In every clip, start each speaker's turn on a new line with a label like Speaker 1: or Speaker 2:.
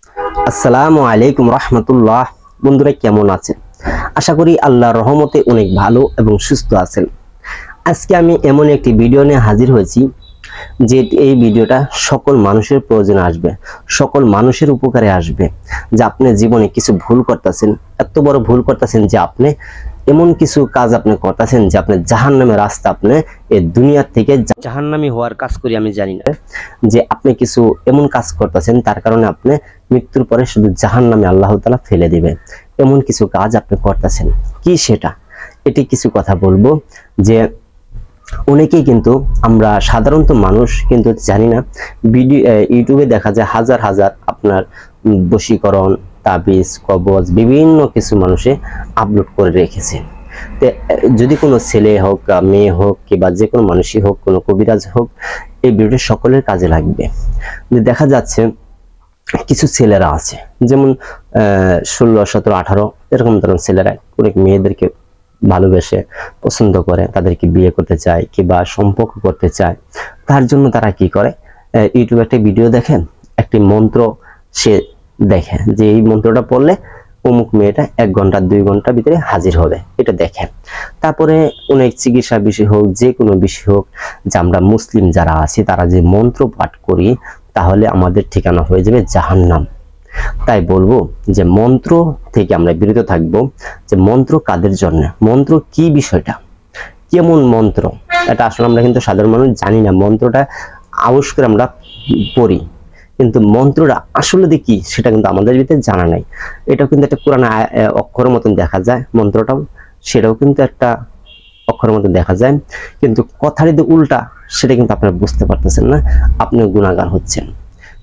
Speaker 1: আসসালামু আলাইকুম রহমতুল্লাহ। বন্ধুরা কেমন আছেন? আশা করি আল্লাহর রহমতে অনেক ভালো এবং সুস্থ আছেন। আজকে আমি এমন একটি ভিডিও নিয়ে হাজির হয়েছি যে এই ভিডিওটা সকল মানুষের প্রয়োজনে আসবে, সকল মানুষের উপকারে আসবে। যে আপনি জীবনে কিছু ভুল করতেছেন, এত বড় ভুল করতেছেন যে আপনি এমন কিছু কাজ আপনি করতেছেন যে আপনি জাহান্নামের রাস্তা, আপনি এই দুনিয়া থেকে জাহান্নামী হওয়ার কাজ করি আমি জানি না, যে আপনি কিছু এমন কাজ করতেছেন তার কারণে আপনি মৃত্যুর পরে শুধু জাহান্নামে আল্লাহ তাআলা ফেলে দিবে। এমন কিছু কাজ আপনি করতেছেন, কি সেটা? এটি কিছু কথা বলবো। যে অনেকেই কিন্তু আমরা সাধারণত মানুষ কিন্তু জানি না, ভিডিও ইউটিউবে দেখা যায় হাজার হাজার আপনার বশীকরণ, তাবিজ, কবজ বিভিন্ন কিছু মানুষে আপলোড করে রেখেছে। তো যদি কোনো ছেলে হোক, মেয়ে হোক, কিংবা যে কোনো মানুষই হোক, কোনো কবিরাজ হোক, এই ভিডিওটি সকলের কাজে লাগবে। দেখা যাচ্ছে কিছু ছেলেরা আছে যেমন 16, 17, 18 এরকম ধরনের ছেলেরা অনেক মেয়েদেরকে ভালোবেসে পছন্দ করে, তাদেরকে বিয়ে করতে চায় কিংবা সম্পর্ক করতে চায়। তার জন্য তারা কি করে, ইউটিউবে একটা ভিডিও দেখেন, একটি মন্ত্র সে দেখে যে এই মন্ত্রটা পড়লে অমুক মেয়েটা 1 ঘন্টা 2 ঘন্টার ভিতরে হাজির হবে, এটা দেখেন। তারপরে অনেক চিকিৎসা বিষয় হোক, যে কোনো বিষয় হোক, যে আমরা মুসলিম যারা আছি তারা যে মন্ত্র পাঠ করি তাহলে আমাদের ঠিকানা হয়ে যাবে জাহান্নাম। তাই বলবো যে মন্ত্র থেকে আমরা বিরত থাকবো। যে মন্ত্র কাদের জন্য, মন্ত্র কি, বিষয়টা কেমন মন্ত্র, এটা আসলে আমরা কিন্তু সাধারণ মানুষ জানি না। মন্ত্রটা আউশ করে আমরা পড়ি, কিন্তু মন্ত্রটা আসলে কি সেটা কিন্তু আমাদের ভিতরে জানা নাই। এটাও কিন্তু একটা কোরআন অক্ষরের মতন দেখা যায়, মন্ত্রটাও সেটাও কিন্তু একটা অক্ষরের মতো দেখা যায়, কিন্তু কথার যে উল্টা সেটা কিন্তু আপনারা বুঝতে পারতেছেন না, আপনি গুনাহগার হচ্ছেন।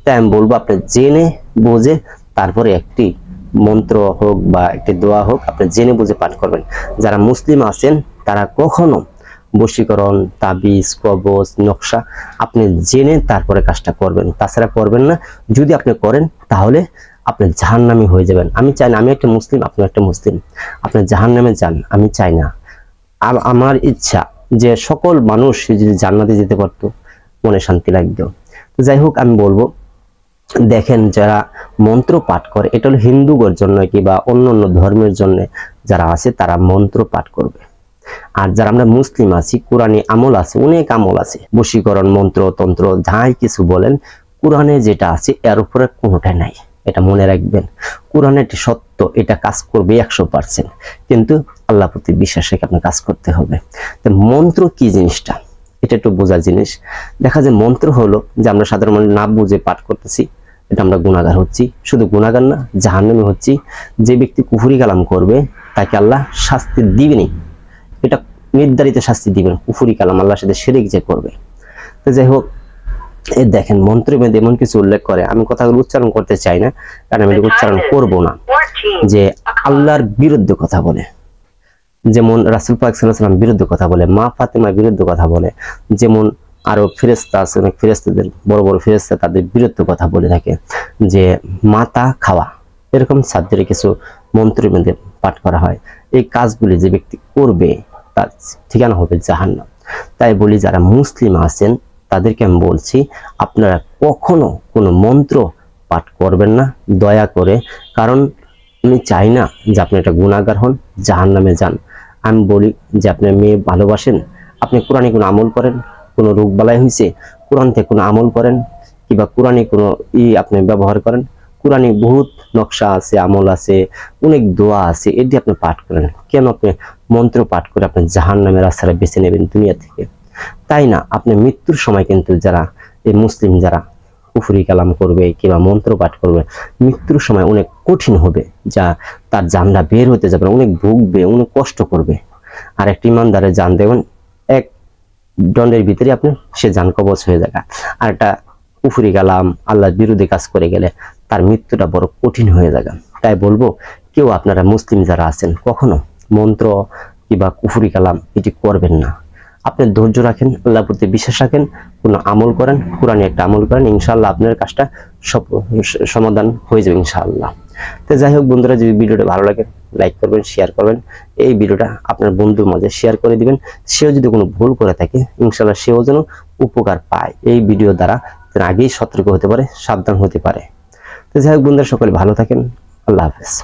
Speaker 1: তাই আমি বলবো আপনি জেনে বুঝে তারপরে একটি মন্ত্র হোক বা একটি দোয়া হোক আপনি জেনে বুঝে পাঠ করবেন। যারা মুসলিম আছেন তারা কখনো বশীকরণ, তাবিজ, কবজ, নকশা আপনি জেনে তারপরে কাজটা করবেন, তাছাড়া করবেন না। যদি আপনি করেন তাহলে আপনি জাহান্নামী হয়ে যাবেন। আমি চাই না, আমি একটা মুসলিম, আপনি একটা মুসলিম, আপনি জাহান্নামে যান, আমি চাই না। আমার ইচ্ছা যে সকল মানুষ যদি জান্নাতে যেতে পারতো মনে শান্তি লাগতো। তো যাই হোক, আমি বলবো দেখেন যারা মন্ত্র পাঠ করে, এটা হলো হিন্দুদের জন্য কিংবা অন্য অন্য ধর্মের জন্য যারা আছে তারা মন্ত্র পাঠ করবে। আর যারা আমরা মুসলিম আছি, কোরআনে আমল আছে, অনেক আমল আছে, বশীকরণ, মন্ত্র, তন্ত্র, যাই কিছু বলেন, কোরআনে যেটা আছে এর উপরে কোনোটা নাই। এটা মনে রাখবেন, কোরআনে এটি সত্য, এটা কাজ করবে 100%, কিন্তু আল্লাহ প্রতি বিশ্বাস রেখে আপনার কাজ করতে হবে। তো মন্ত্র কি জিনিসটা, এটা একটু বোঝার জিনিস। দেখা যায় মন্ত্র হলো যে আমরা সাধারণ মানুষ না বুঝে পাঠ করতেছি, এটা আমরা গুনাহগার হচ্ছি। শুধু গুনাহগার না, জাহান্নামী হচ্ছি। যে ব্যক্তি কুফরি কালাম করবে তাকে আল্লাহ শাস্তি দিবেনই, এটা নির্ধারিত শাস্তি দিবেন। কুফরি কালাম, আল্লাহর সাথে শিরক যে করবে। তো যাই হোক, এই দেখেন মন্ত্রের মধ্যে এমন কিছু উল্লেখ করে, আমি কথাগুলো উচ্চারণ করতে চাই না, কারণ আমি উচ্চারণ করব না। যে আল্লাহর বিরুদ্ধে কথা বলে, যেমন রাসূল পাক সাল্লাল্লাহু আলাইহি ওয়াসাল্লাম বিরুদ্ধে কথা বলে, মা ফাতেমার বিরুদ্ধে কথা বলে, যেমন আরো ফেরেশতা আছে, অনেক ফেরেশতাদের বড় বড় ফেরেশতা তাদের বিরুদ্ধে কথা বলে থাকে, যে মাথা খাওয়া, এরকম সাবজেক্টে কিছু মন্ত্রের মধ্যে পাঠ করা হয়। এই কাজগুলি যে ব্যক্তি করবে তার ঠিকানা হবে জাহান্নাম। তাই বলি যারা মুসলিম আছেন তাদেরকে আমি বলছি আপনারা কখনো কোনো মন্ত্র পাঠ করবেন না, দয়া করে। কারণ আমি চাই না যে আপনি একটা গুনাহগার হন, জাহান্নামে যান। আমি বলি যে আপনি মেয়ে ভালোবাসেন, আপনি কোরআনে কোনো আমল করেন, কোনো রোগ বালাই হয়েছে কোরআন থেকে কোনো আমল করেন, কিংবা কোরআনে কোনো আপনি ব্যবহার করেন। কোরআনে বহুত নকশা আছে, আমল আছে, অনেক দোয়া আছে, এটি আপনি পাঠ করেন। কেন আপনি মন্ত্র পাঠ করে আপনি জাহান্নামের রাস্তাটা বেছে নেবেন দুনিয়া থেকে? তাই না, আপনি মৃত্যুর সময় কিন্তু যারা এই মুসলিম যারা কুফরি কালাম করবে কিংবা মন্ত্র পাঠ করবে, মৃত্যুর সময় অনেক কঠিন হবে, যা তার জানটা বের হতে যাবে, অনেক ভুগবে, অনেক কষ্ট করবে। আর একটা ইমানদারের জান দেবেন এক দণ্ডের ভিতরে আপনি সে জান কবচ হয়ে যাবে। আর একটা কুফরি কালাম আল্লাহর বিরুদ্ধে কাজ করে গেলে তার মৃত্যুটা বড় কঠিন হয়ে যাবে। তাই বলবো কেউ আপনারা মুসলিম যারা আছেন কখনো মন্ত্র কিংবা কুফরি কালাম এটি করবেন না। আপনি ধৈর্য রাখেন, আল্লাহর প্রতি বিশ্বাস রাখেন, কোনো আমল করেন, কোরআনে একটা আমল করেন, ইনশাআল্লাহ আপনার কাজটা সমাধান হয়ে যাবে ইনশাআল্লাহ। তো যাই হোক বন্ধুরা, যদি ভিডিওটা ভালো লাগে লাইক করবেন, শেয়ার করবেন, এই ভিডিওটা আপনার বন্ধুর মাঝে শেয়ার করে দিবেন। সেও যদি কোনো ভুল করে থাকে ইনশাআল্লাহ সেও যেন উপকার পায় এই ভিডিও দ্বারা, আগেই সতর্ক হতে পারে, সাবধান হতে পারে। তো যাই হোক বন্ধুরা, সকলে ভালো থাকেন। আল্লাহ হাফেজ।